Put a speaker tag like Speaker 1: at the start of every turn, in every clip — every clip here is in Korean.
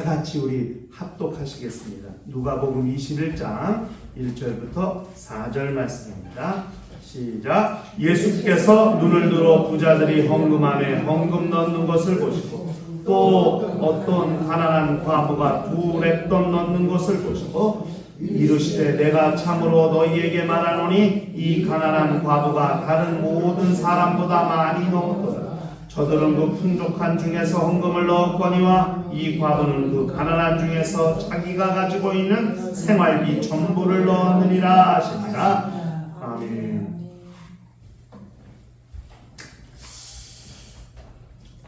Speaker 1: 같이 우리 합독하시겠습니다. 누가복음 21장 1절부터 4절 말씀입니다. 시작. 예수께서 눈을 들어 부자들이 헌금함에 헌금 넣는 것을 보시고 또 어떤 가난한 과부가 2렙돈 넣는 것을 보시고 이르시되 내가 참으로 너희에게 말하노니 이 가난한 과부가 다른 모든 사람보다 많이 넣었도다. 저들은 그 풍족한 중에서 헌금을 넣었거니와 이 과부는 그 가난한 중에서 자기가 가지고 있는 생활비 전부를 넣었느니라 하시니라. 아멘.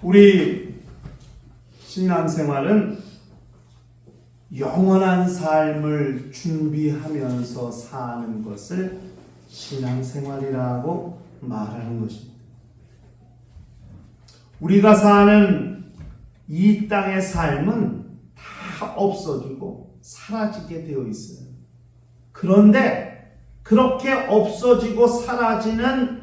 Speaker 1: 우리 신앙생활은 영원한 삶을 준비하면서 사는 것을 신앙생활이라고 말하는 것입니다. 우리가 사는 이 땅의 삶은 다 없어지고 사라지게 되어 있어요. 그런데 그렇게 없어지고 사라지는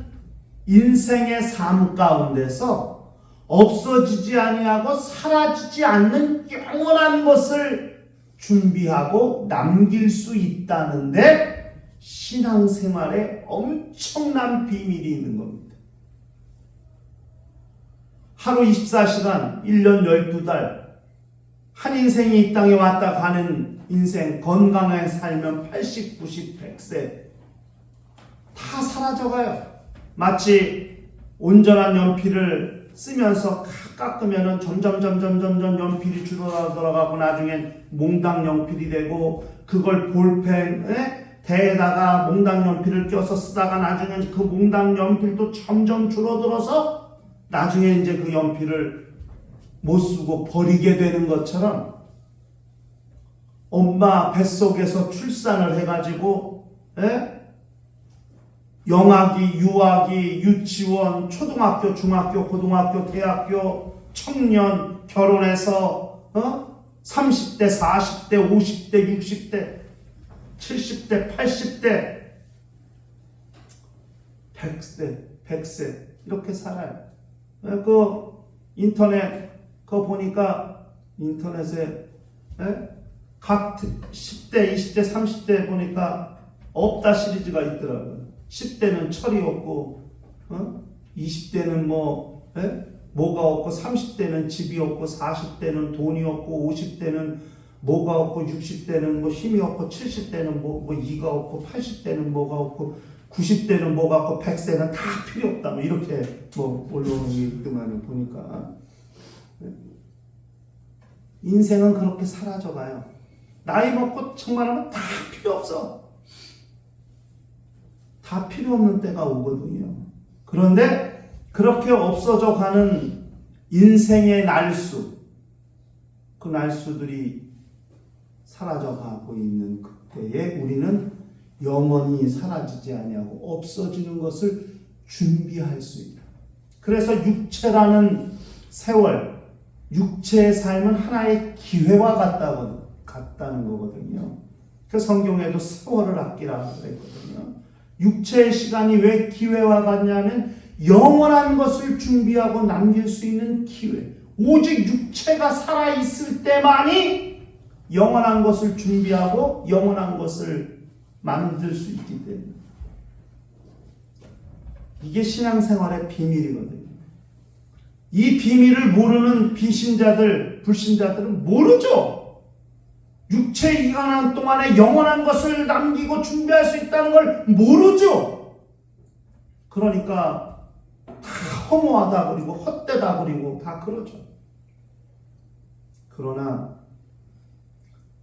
Speaker 1: 인생의 삶 가운데서 없어지지 아니하고 사라지지 않는 영원한 것을 준비하고 남길 수 있다는데 신앙생활에 엄청난 비밀이 있는 겁니다. 하루 24시간, 1년 12달, 한 인생이 이 땅에 왔다 가는 인생, 건강하게 살면 80, 90, 100세 다 사라져가요. 마치 온전한 연필을 쓰면서 깎으면 점점 연필이 줄어들어가고 나중엔 몽당 연필이 되고 그걸 볼펜에 대에다가 몽당 연필을 껴서 쓰다가 나중엔 그 몽당 연필도 점점 줄어들어서 나중에 이제 그 연필을 못 쓰고 버리게 되는 것처럼 엄마 뱃속에서 출산을 해가지고 영아기, 유아기, 유치원, 초등학교, 중학교, 고등학교, 대학교, 청년, 결혼해서 30대, 40대, 50대, 60대, 70대, 80대, 100세 이렇게 살아요. 그 인터넷 그거 보니까 인터넷에 각 10대, 20대, 30대 보니까 없다 시리즈가 있더라고요. 10대는 철이 없고 20대는 뭐가 없고 30대는 집이 없고 40대는 돈이 없고 50대는 뭐가 없고 60대는 뭐 힘이 없고 70대는 뭐 이가 없고 80대는 뭐가 없고 90대는 뭐가 없고 100세는 다 필요 없다. 뭐 이렇게 올라오는 게 있더만요. 보니까 인생은 그렇게 사라져가요. 나이 먹고 정말하면 다 필요 없어. 다 필요 없는 때가 오거든요. 그런데 그렇게 없어져 가는 인생의 날수, 그 날수들이 사라져 가고 있는 그때에 우리는 영원히 사라지지 아니하고 없어지는 것을 준비할 수 있다. 그래서 육체라는 세월, 육체의 삶은 하나의 기회와 같다는 거거든요. 그 성경에도 세월을 아끼라고 그랬거든요. 육체의 시간이 왜 기회와 같냐면 영원한 것을 준비하고 남길 수 있는 기회. 오직 육체가 살아있을 때만이 영원한 것을 준비하고 영원한 것을 만들 수 있기 때문에 이게 신앙생활의 비밀이거든요. 이 비밀을 모르는 비신자들, 불신자들은 모르죠. 육체의 이간한 동안에 영원한 것을 남기고 준비할 수 있다는 걸 모르죠. 그러니까 다 허무하다 그리고 헛되다 그리고 다 그러죠. 그러나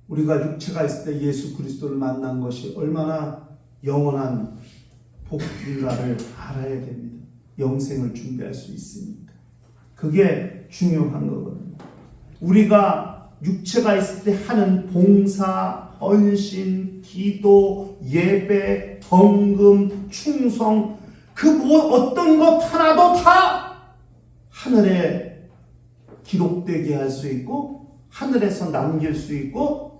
Speaker 1: 우리가 육체가 있을 때 예수 그리스도를 만난 것이 얼마나 영원한 복인가를 알아야 됩니다. 영생을 준비할 수 있으니까. 그게 중요한 거거든요. 우리가 육체가 있을 때 하는 봉사, 헌신, 기도, 예배, 헌금, 충성, 어떤 것 하나도 다 하늘에 기록되게 할 수 있고 하늘에서 남길 수 있고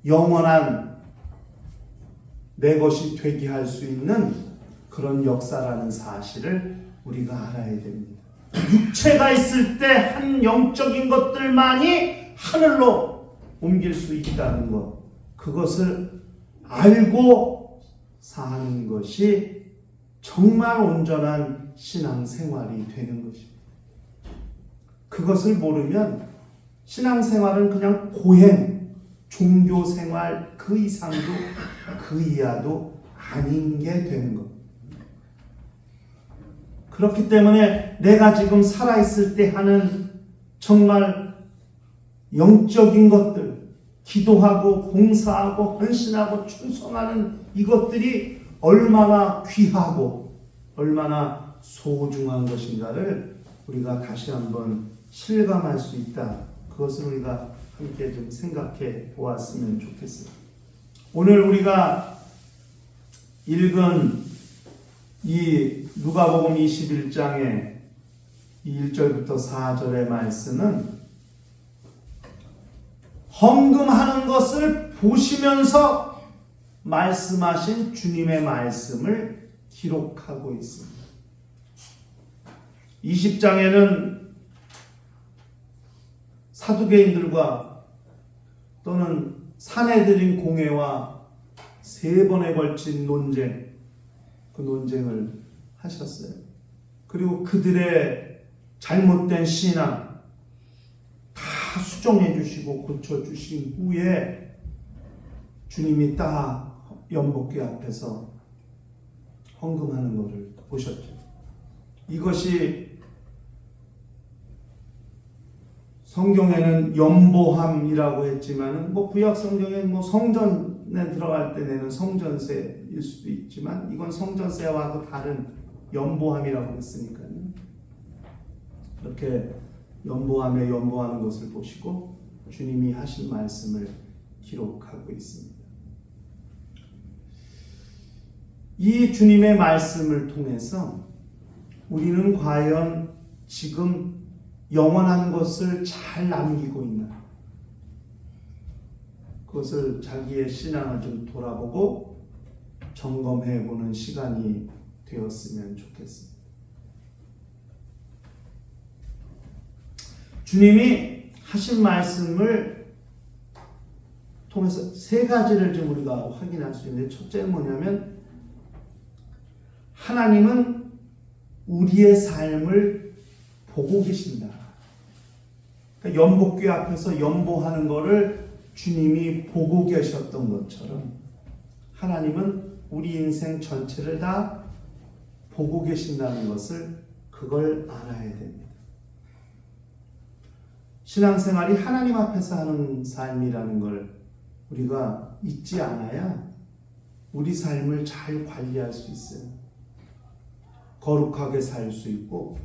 Speaker 1: 영원한 내 것이 되게 할 수 있는 그런 역사라는 사실을 우리가 알아야 됩니다. 육체가 있을 때 한 영적인 것들만이 하늘로 옮길 수 있다는 것, 그것을 알고 사는 것이 정말 온전한 신앙생활이 되는 것입니다. 그것을 모르면 신앙생활은 그냥 고행, 종교생활 그 이상도 그 이하도 아닌 게 되는 것. 그렇기 때문에 내가 지금 살아있을 때 하는 정말 영적인 것들, 기도하고 봉사하고 헌신하고 충성하는 이것들이 얼마나 귀하고 얼마나 소중한 것인가를 우리가 다시 한번 실감할 수 있다. 그것을 우리가 함께 좀 생각해 보았으면 좋겠어요. 오늘 우리가 읽은 이 누가복음 21장의 1절부터 4절의 말씀은 헌금하는 것을 보시면서 말씀하신 주님의 말씀을 기록하고 있습니다. 20장에는 사두개인들과 또는 사내들인 공회와 3번에 걸친 논쟁, 그 논쟁을 하셨어요. 그리고 그들의 잘못된 신앙 다 수정해 주시고 고쳐 주신 후에 주님이 딱 연복궤 앞에서 헌금하는 것을 보셨죠. 이것이 성경에는 연보함이라고 했지만 구약 성경에 성전에 들어갈 때 내는 성전세일 수도 있지만 이건 성전세와도 다른 연보함이라고 했으니까요. 이렇게 연보함에 연보하는 것을 보시고 주님이 하신 말씀을 기록하고 있습니다. 이 주님의 말씀을 통해서 우리는 과연 지금 영원한 것을 잘 남기고 있나? 그것을 자기의 신앙을 좀 돌아보고 점검해보는 시간이 되었으면 좋겠습니다. 주님이 하신 말씀을 통해서 3가지를 좀 우리가 확인할 수 있는데, 첫째는 뭐냐면 하나님은 우리의 삶을 보고 계신다. 그러니까 연복궤 앞에서 연보하는 것을 주님이 보고 계셨던 것처럼 하나님은 우리 인생 전체를 다 보고 계신다는 것을 그걸 알아야 됩니다. 신앙생활이 하나님 앞에서 하는 삶이라는 걸 우리가 잊지 않아야 우리 삶을 잘 관리할 수 있어요. 거룩하게 살 수 있고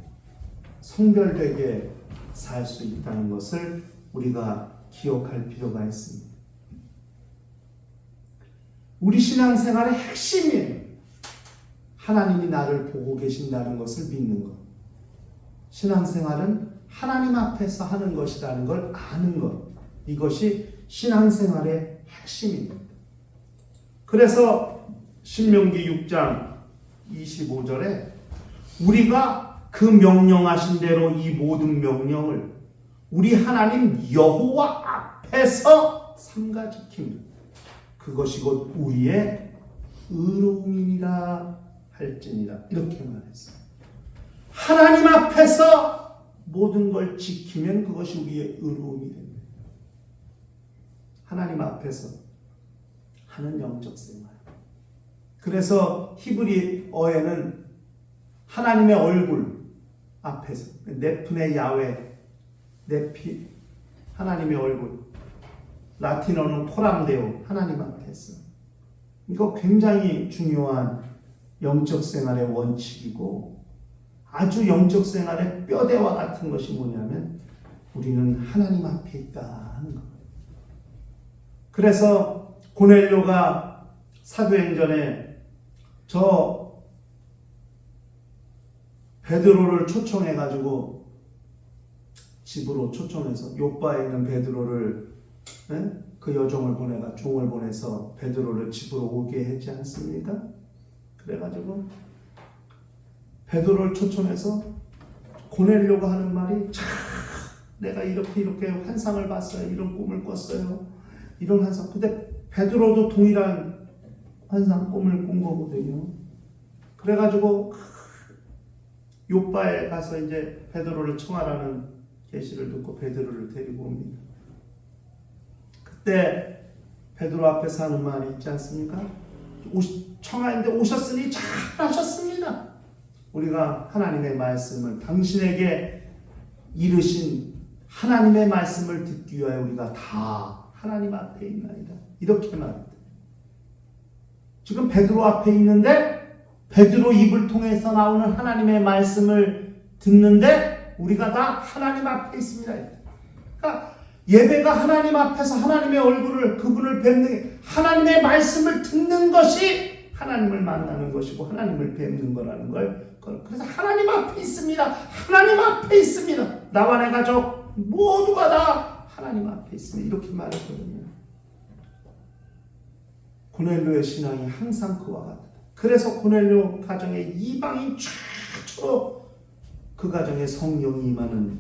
Speaker 1: 성별되게 살 수 있다는 것을 우리가 기억할 필요가 있습니다. 우리 신앙생활의 핵심이에요. 하나님이 나를 보고 계신다는 것을 믿는 것. 신앙생활은 하나님 앞에서 하는 것이라는 걸 아는 것. 이것이 신앙생활의 핵심입니다. 그래서 신명기 6장 25절에 우리가 그 명령하신 대로 이 모든 명령을 우리 하나님 여호와 앞에서 삼가 지킵니다. 그것이 곧 우리의 의로움이라 할지니라. 이렇게 말했어요. 하나님 앞에서 모든 걸 지키면 그것이 우리의 의로움이 됩니다. 하나님 앞에서 하는 영적 생활. 그래서 히브리어에는 하나님의 얼굴 앞에서 네프네 야훼, 네피 하나님의 얼굴, 라틴어는 코람데오, 하나님 앞에서. 이거 굉장히 중요한 영적 생활의 원칙이고 아주 영적 생활의 뼈대와 같은 것이 뭐냐면 우리는 하나님 앞에 있다 하는 것. 그래서 고넬료가 사도행전에 저 베드로를 초청해가지고 집으로 초청해서 요바에 있는 베드로를 그 여종을 보내가 종을 보내서 베드로를 집으로 오게 했지 않습니까? 그래가지고 베드로를 초청해서 고넬료가 하는 말이 참 내가 이렇게 환상을 봤어요. 이런 꿈을 꿨어요. 이런 환상. 근데 베드로도 동일한 환상 꿈을 꾼 거거든요. 그래가지고 요바에 가서 이제 베드로를 청하라는 계시를 듣고 베드로를 데리고 옵니다. 그때 베드로 앞에서 하는 말이 있지 않습니까? 청하인데 오셨으니 잘하셨습니다. 우리가 하나님의 말씀을 당신에게 이르신 하나님의 말씀을 듣기 위하여 우리가 다 하나님 앞에 있나이다. 이렇게 말합니다. 지금 베드로 앞에 있는데 베드로 입을 통해서 나오는 하나님의 말씀을 듣는데 우리가 다 하나님 앞에 있습니다. 그러니까 예배가 하나님 앞에서 하나님의 얼굴을 그분을 뵙는 하나님의 말씀을 듣는 것이 하나님을 만나는 것이고 하나님을 뵙는 거라는 걸 그래서 하나님 앞에 있습니다. 하나님 앞에 있습니다. 나와 내 가족 모두가 다 하나님 앞에 있습니다. 이렇게 말했거든요. 고넬료의 신앙이 항상 그와 같다. 그래서 고넬료 가정에 이방인 최초로 그 가정에 성령이 임하는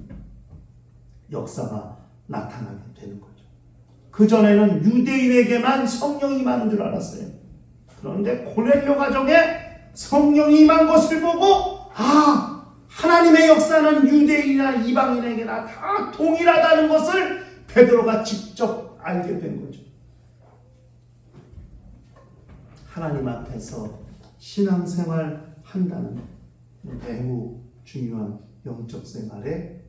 Speaker 1: 역사가 나타나게 되는 거죠. 그전에는 유대인에게만 성령이 임하는 줄 알았어요. 그런데 고넬료 가정에 성령이 임한 것을 보고 하나님의 역사는 유대인이나 이방인에게나 다 동일하다는 것을 베드로가 직접 알게 된 거죠. 하나님 앞에서 신앙생활 한다는 매우 중요한 영적 생활의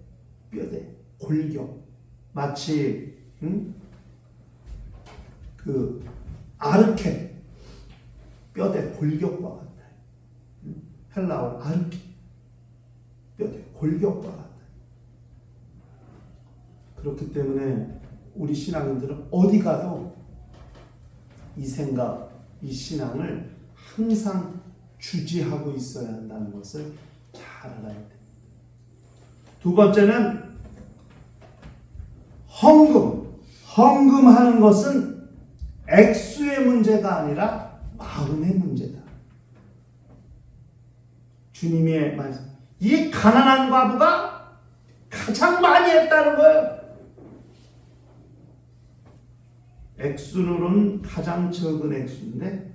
Speaker 1: 뼈대, 골격. 마치 그 아르케 뼈대 골격과 같아요. 헬라어 아르케 뼈대 골격과 같아요. 그렇기 때문에 우리 신앙인들은 어디 가도 이 생각, 이 신앙을 항상 주지하고 있어야 한다는 것을 잘 알아야 됩니다. 두 번째는 헌금하는 것은 액수의 문제가 아니라 마음의 문제다. 주님의 말씀. 이 가난한 과부가 가장 많이 했다는 거예요. 액수로는 가장 적은 액수인데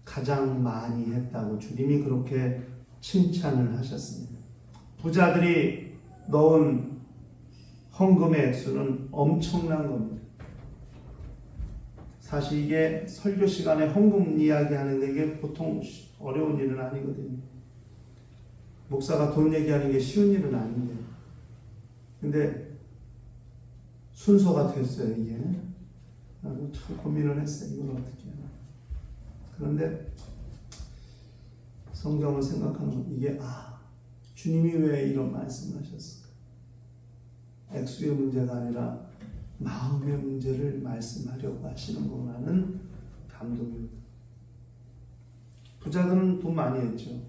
Speaker 1: 가장 많이 했다고 주님이 그렇게 칭찬을 하셨습니다. 부자들이 넣은 헌금의 액수는 엄청난 겁니다. 사실 이게 설교 시간에 헌금 이야기하는 게 이게 보통 어려운 일은 아니거든요. 목사가 돈 얘기하는 게 쉬운 일은 아닌데. 근데 순서가 됐어요, 이게. 나도 참 고민을 했어요. 이걸 어떻게 하나. 그런데 성경을 생각하면 이게 주님이 왜 이런 말씀을 하셨을까? 액수의 문제가 아니라 마음의 문제를 말씀하려고 하시는구나는 감동입니다. 부자들은 돈 많이 했죠.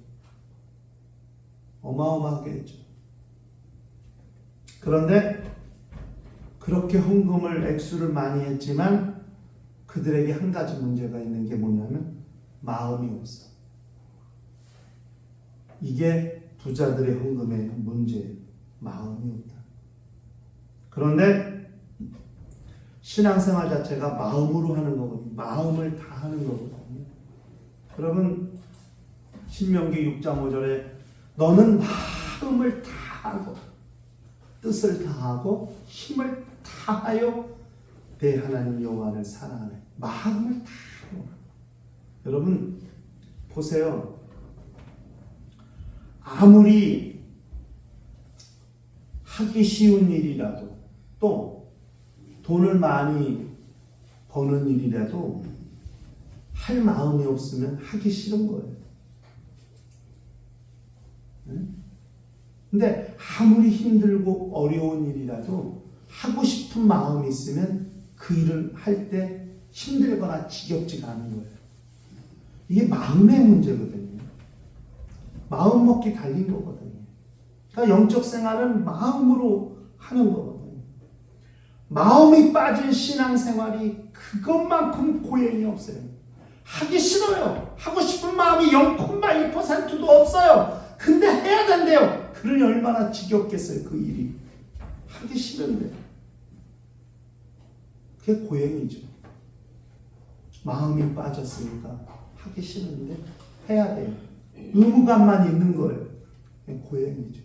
Speaker 1: 어마어마하게 했죠. 그런데 그렇게 헌금을 액수를 많이 했지만 그들에게 한 가지 문제가 있는 게 뭐냐면 마음이 없어. 이게 부자들의 헌금의 문제예요. 마음이 없다. 그런데 신앙생활 자체가 마음으로 하는 거거든요. 마음을 다하는 거거든요. 여러분 신명기 6장 5절에 너는 마음을 다하고 뜻을 다하고 힘을 다하여 내 하나님 여호와를 사랑하네. 마음을 다하고. 여러분 보세요. 아무리 하기 쉬운 일이라도 또 돈을 많이 버는 일이라도 할 마음이 없으면 하기 싫은 거예요. 근데 아무리 힘들고 어려운 일이라도 하고 싶은 마음이 있으면 그 일을 할 때 힘들거나 지겹지가 않은 거예요. 이게 마음의 문제거든요. 마음 먹기 달린 거거든요. 그러니까 영적 생활은 마음으로 하는 거거든요. 마음이 빠진 신앙생활이 그것만큼 고행이 없어요. 하기 싫어요. 하고 싶은 마음이 0.1%도 없어요. 근데 해야 된대요. 그러니 얼마나 지겹겠어요, 그 일이. 하기 싫은데. 그게 고행이죠. 마음이 빠졌으니까 하기 싫은데 해야 돼요. 의무감만 있는 거예요. 그게 고행이죠.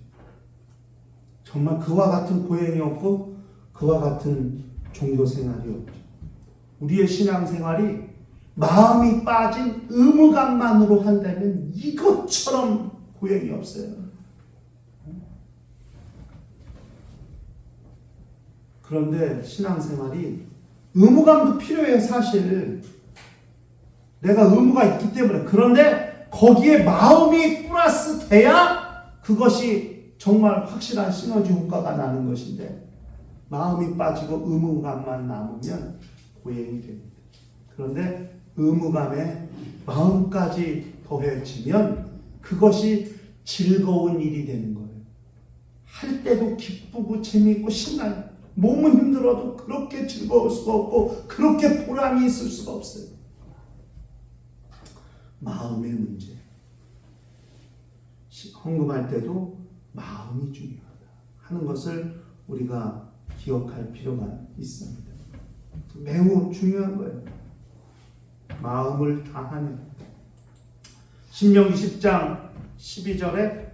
Speaker 1: 정말 그와 같은 고행이 없고 그와 같은 종교 생활이 없죠. 우리의 신앙생활이 마음이 빠진 의무감만으로 한다면 이것처럼 고행이 없어요. 그런데 신앙생활이 의무감도 필요해요, 사실. 내가 의무가 있기 때문에. 그런데 거기에 마음이 플러스 돼야 그것이 정말 확실한 시너지 효과가 나는 것인데, 마음이 빠지고 의무감만 남으면 고행이 됩니다. 그런데 의무감에 마음까지 더해지면 그것이 즐거운 일이 되는 거예요. 할 때도 기쁘고 재미있고 신나요. 몸은 힘들어도 그렇게 즐거울 수가 없고 그렇게 보람이 있을 수가 없어요. 마음의 문제. 헌금할 때도 마음이 중요하다 하는 것을 우리가 기억할 필요가 있습니다. 매우 중요한 거예요. 마음을 다하는. 신명기 10장 12절에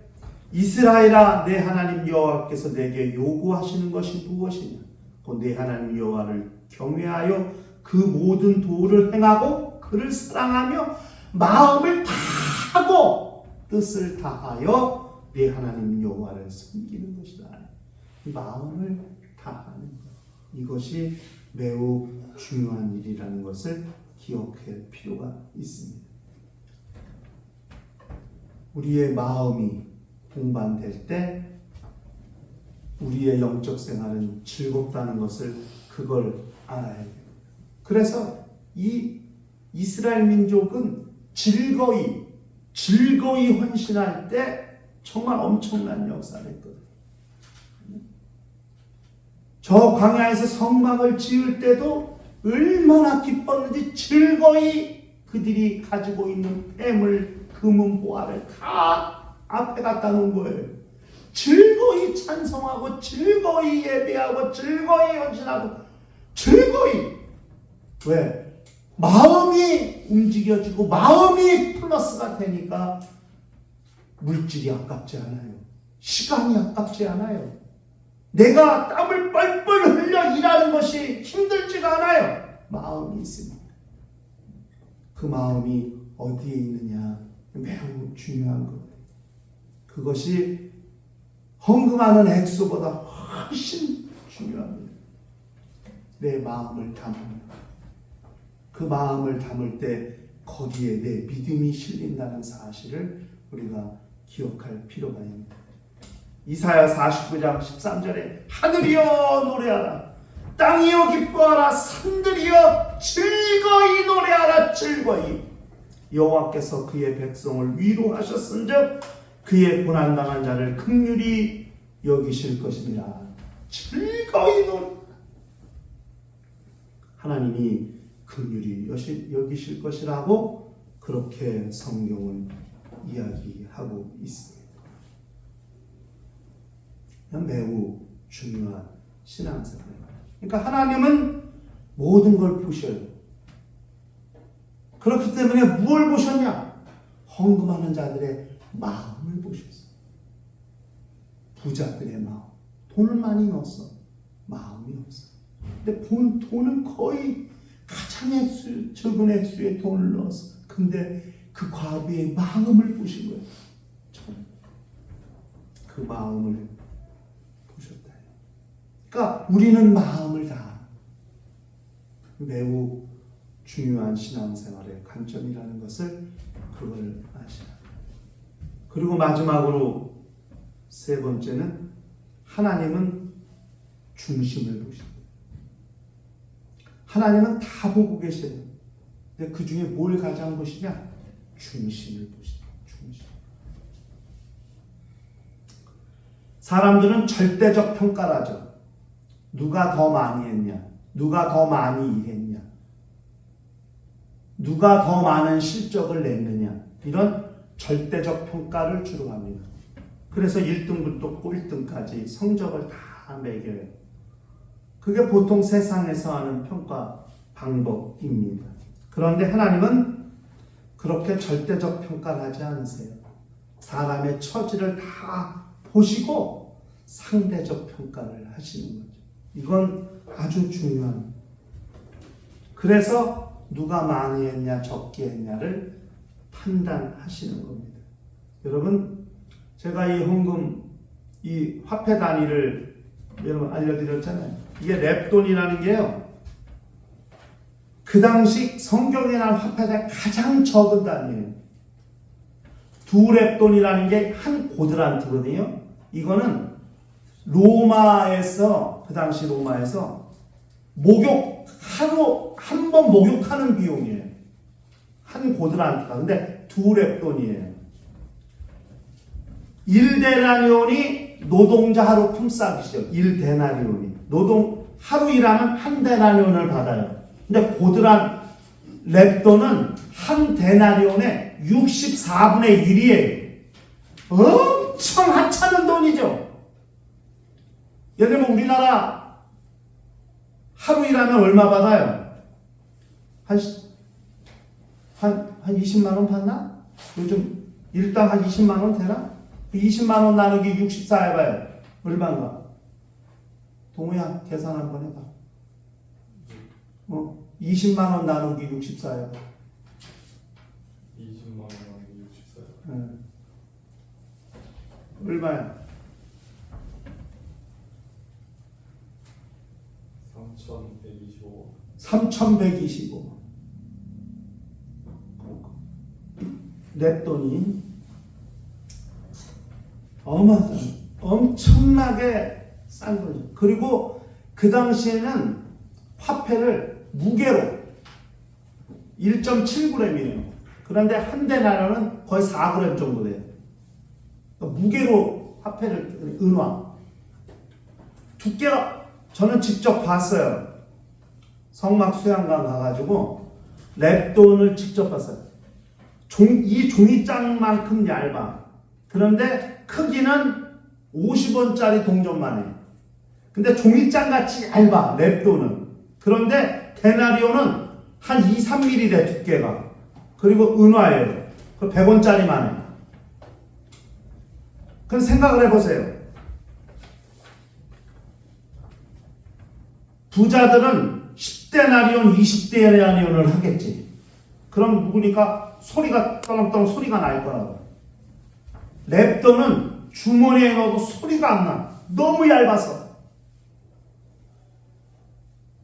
Speaker 1: 이스라엘아 내 하나님 여호와께서 내게 요구하시는 것이 무엇이냐? 곧 내 하나님 여호와를 경외하여 그 모든 도를 행하고 그를 사랑하며 마음을 다하고 뜻을 다하여 내 하나님 여호와를 섬기는 것이다. 마음을 다하는 것. 이것이 매우 중요한 일이라는 것을 기억할 필요가 있습니다. 우리의 마음이 동반될 때 우리의 영적 생활은 즐겁다는 것을 그걸 알아야 돼요. 그래서 이 이스라엘 민족은 즐거이 헌신할 때 정말 엄청난 역사를 했거든요. 저 광야에서 성막을 지을 때도 얼마나 기뻤는지 즐거이 그들이 가지고 있는 뱀을 금은 보화를 다 앞에 갖다 놓은 거예요. 즐거이 찬송하고 즐거이 예배하고 즐거이 헌신하고 즐거이. 왜? 마음이 움직여지고 마음이 플러스가 되니까 물질이 아깝지 않아요. 시간이 아깝지 않아요. 내가 땀을 뻘뻘 흘려 일하는 것이 힘들지가 않아요. 마음이 있습니다. 그 마음이 어디에 있느냐 매우 중요한 거예요. 그것이 헌금하는 액수보다 훨씬 중요합니다. 내 마음을 담는 그 마음을 담을 때 거기에 내 믿음이 실린다는 사실을 우리가 기억할 필요가 있습니다. 이사야 49장 13절에 하늘이여 노래하라 땅이여 기뻐하라 산들이여 즐거이 노래하라 즐거이 여호와께서 그의 백성을 위로하셨은즉 그의 고난당한 자를 긍휼히 여기실 것입니다. 즐거이 노래. 하나님이 긍휼히 여기실 것이라고 그렇게 성경은 이야기하고 있습니다. 매우 중요한 신앙생활입니다. 그러니까 하나님은 모든 걸 보셔요. 그렇기 때문에 무엇을 보셨냐? 헌금하는 자들의 마음을 보셨어요. 부자들의 마음. 돈을 많이 넣었어. 마음이 없어. 근데 돈은 거의 가장 적은 액수의 돈을 넣었어. 근데 그 과부의 마음을 보신 거예요. 그 마음을 보셨다. 그러니까 우리는 마음을 다 매우 중요한 신앙생활의 관점이라는 것을 그걸 아시라. 그리고 마지막으로 세 번째는 하나님은 중심을 보십니다. 하나님은 다 보고 계세요. 근데 그 중에 뭘 가장 보시냐? 중심을 보십니다. 중심. 사람들은 절대적 평가를 하죠. 누가 더 많이 했냐? 누가 더 많이 일했냐? 누가 더 많은 실적을 냈느냐? 이런 절대적 평가를 주로 합니다. 그래서 1등부터 꼴등까지 성적을 다 매겨요. 그게 보통 세상에서 하는 평가 방법입니다. 그런데 하나님은 그렇게 절대적 평가를 하지 않으세요. 사람의 처지를 다 보시고 상대적 평가를 하시는 거죠. 이건 아주 중요한. 그래서 누가 많이 했냐 적게 했냐를 판단하시는 겁니다. 여러분, 제가 이 헌금, 이 화폐 단위를 여러분 알려드렸잖아요. 이게 렙돈이라는 게요, 그 당시 성경에 나온 화폐가 가장 적은 단위예요. 2렙돈이라는 게 한 고드란트거든요. 이거는 로마에서, 그 당시 로마에서 목욕, 하루 한 번 목욕하는 비용이에요. 한 고드란트가. 근데 2렙돈이에요. 1데나리온이 노동자 하루 품삯이죠. 1데나리온이. 하루 일하면 한 데나리온을 받아요. 근데 고드란 렙돈은 한 데나리온의 64분의 1이에요. 엄청 하찮은 돈이죠. 예를 들면 우리나라 하루 일하면 얼마 받아요? 한 20만 원 받나? 요즘 일당 한 20만 원 되나? 20만 원 나누기 64 해봐요. 얼마인가? 동우야, 계산 한번 해봐. 20만 원 나누기 64 해봐.
Speaker 2: 20만 원 나누기 64.
Speaker 1: 네. 얼마야?
Speaker 2: 3,125.
Speaker 1: 3,125. 냅돈이 엄청나게 싼 거죠. 그리고 그 당시에는 화폐를 무게로 1.7g이에요. 그런데 한 데나리온은 거의 4g 정도 돼요. 그러니까 무게로 화폐를, 은화. 두께가, 저는 직접 봤어요. 성막 수양관 가가지고 렙돈을 직접 봤어요. 이 종이장만큼 얇아. 그런데 크기는 50원짜리 동전만 해. 근데 종이장같이 얇아, 렙돈은. 그런데 데나리온은 한 2, 3mm 돼, 두께가. 그리고 은화예요. 그 100원짜리만 해. 그럼 생각을 해보세요. 부자들은 10데나리온, 20데나리온을 하겠지. 그럼 누구니까 소리가 떠렁떠렁 소리가 날 거라고. 렙돈은 주머니에 넣어도 소리가 안 나. 너무 얇아서.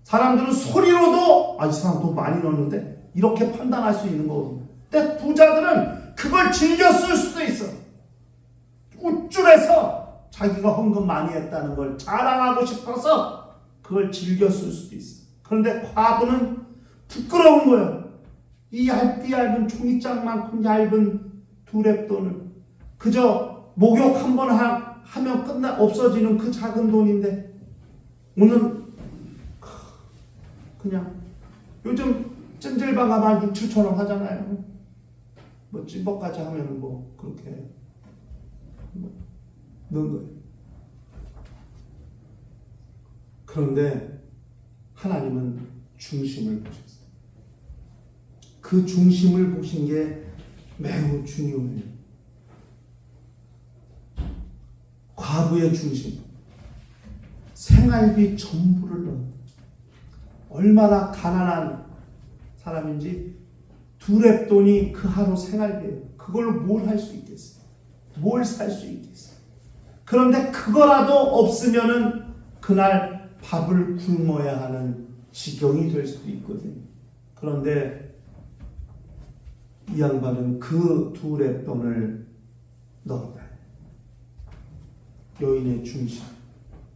Speaker 1: 사람들은 소리로도 이 사람 돈 많이 넣었는데 이렇게 판단할 수 있는 거거든요. 근데 부자들은 그걸 즐겨 쓸 수도 있어. 우쭐해서 자기가 헌금 많이 했다는 걸 자랑하고 싶어서 그걸 즐겨 쓸 수도 있어. 그런데 과부는 부끄러운 거예요. 이 얇은 종이장만큼 얇은 2렙돈을 그저 목욕 한 번 하면 없어지는 그 작은 돈인데, 오늘 그냥 요즘 찜질방 가면 6, 7천 원 하잖아요. 뭐 찜버까지 하면 뭐 그렇게 넣은 거예요. 그런데 하나님은 중심을 보셨어요. 그 중심을 보신 게 매우 중요해요. 과부의 중심, 생활비 전부를 넣은, 얼마나 가난한 사람인지 2렙돈이 그 하루 생활비예요. 그걸로 뭘 할 수 있겠어요? 뭘 살 수 있겠어요? 그런데 그거라도 없으면은 그날 밥을 굶어야 하는 지경이 될 수도 있거든요. 그런데 이 양반은 그 2렙돈을 넣었다. 여인의 중심,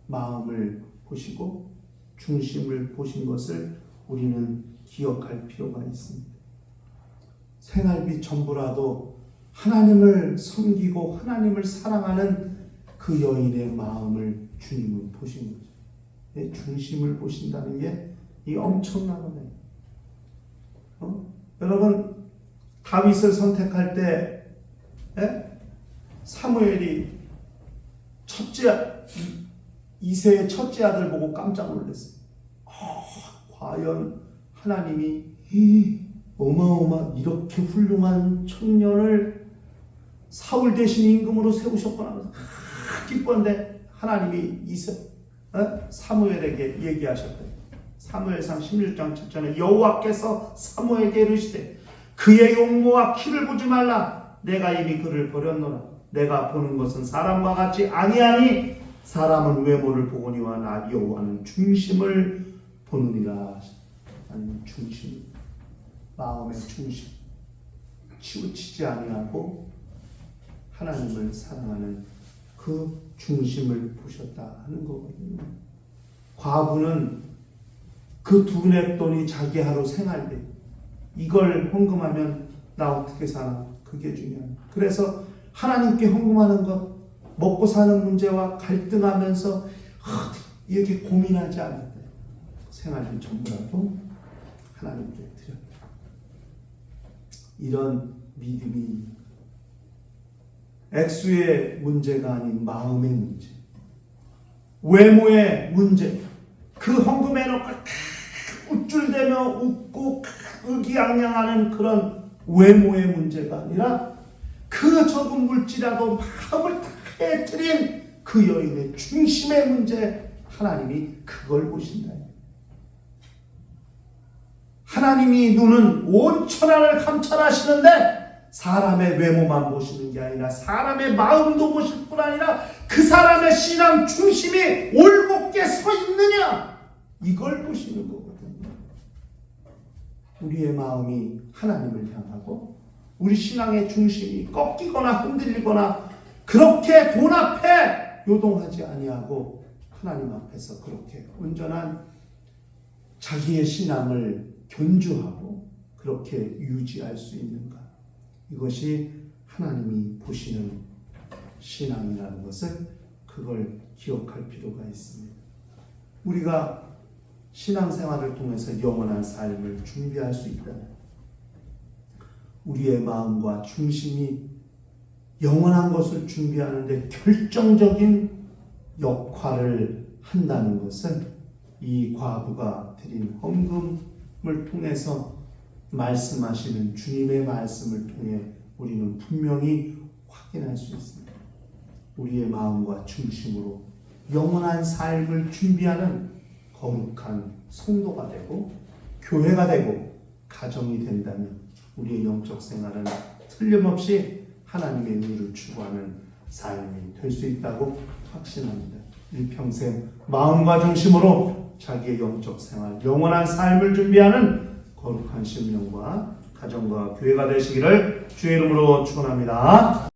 Speaker 1: 마음을 보시고 중심을 보신 것을 우리는 기억할 필요가 있습니다. 생활비 전부라도 하나님을 섬기고 하나님을 사랑하는 그 여인의 마음을 주님은 보신 거죠. 중심을 보신다는 게 이 엄청난 거예요. 여러분, 다윗을 선택할 때 사무엘이 이세의 첫째 아들 보고 깜짝 놀랐어요. 과연 하나님이 이렇게 훌륭한 청년을 사울 대신 임금으로 세우셨구나 하면서 기뻤는데 하나님이 사무엘에게 얘기하셨대요. 사무엘상 16장 7절에 여호와께서 사무엘에게 이르시되 그의 용모와 키를 보지 말라. 내가 이미 그를 버렸노라. 내가 보는 것은 사람과 같이 아니하니 사람은 외모를 보거니와 나 여호와는 중심을 보느니라. 아니, 중심, 마음의 중심, 치우치지 아니하고 하나님을 사랑하는 그 중심을 보셨다 하는 거거든요. 과부는 그 두 냅돈이 자기 하루 생활비, 이걸 헌금하면 나 어떻게 사나, 그게 중요해요. 그래서 하나님께 헌금하는 것, 먹고 사는 문제와 갈등하면서 이렇게 고민하지 않았대요. 생활비 전부라도 하나님께 드렸다. 이런 믿음이 액수의 문제가 아닌 마음의 문제, 외모의 문제, 그 헌금해놓고 우쭐대며 웃고 의기양양하는 그런 외모의 문제가 아니라 그 적은 물질이라도 마음을 다 해뜨린 그 여인의 중심의 문제, 하나님이 그걸 보신다. 하나님이 눈은 온 천하를 감찰하시는데 사람의 외모만 보시는 게 아니라 사람의 마음도 보실 뿐 아니라 그 사람의 신앙 중심이 올곧게 서 있느냐, 이걸 보시는 거거든요. 우리의 마음이 하나님을 향하고 우리 신앙의 중심이 꺾이거나 흔들리거나 그렇게 돈 앞에 요동하지 아니하고 하나님 앞에서 그렇게 온전한 자기의 신앙을 견주하고 그렇게 유지할 수 있는가, 이것이 하나님이 보시는 신앙이라는 것을, 그걸 기억할 필요가 있습니다. 우리가 신앙생활을 통해서 영원한 삶을 준비할 수 있다면 우리의 마음과 중심이 영원한 것을 준비하는데 결정적인 역할을 한다는 것은 이 과부가 드린 헌금을 통해서 말씀하시는 주님의 말씀을 통해 우리는 분명히 확인할 수 있습니다. 우리의 마음과 중심으로 영원한 삶을 준비하는 거룩한 성도가 되고 교회가 되고 가정이 된다면 우리의 영적 생활은 틀림없이 하나님의 의를 추구하는 삶이 될 수 있다고 확신합니다. 일평생 마음과 중심으로 자기의 영적 생활, 영원한 삶을 준비하는 거룩한 심령과 가정과 교회가 되시기를 주의 이름으로 축원합니다.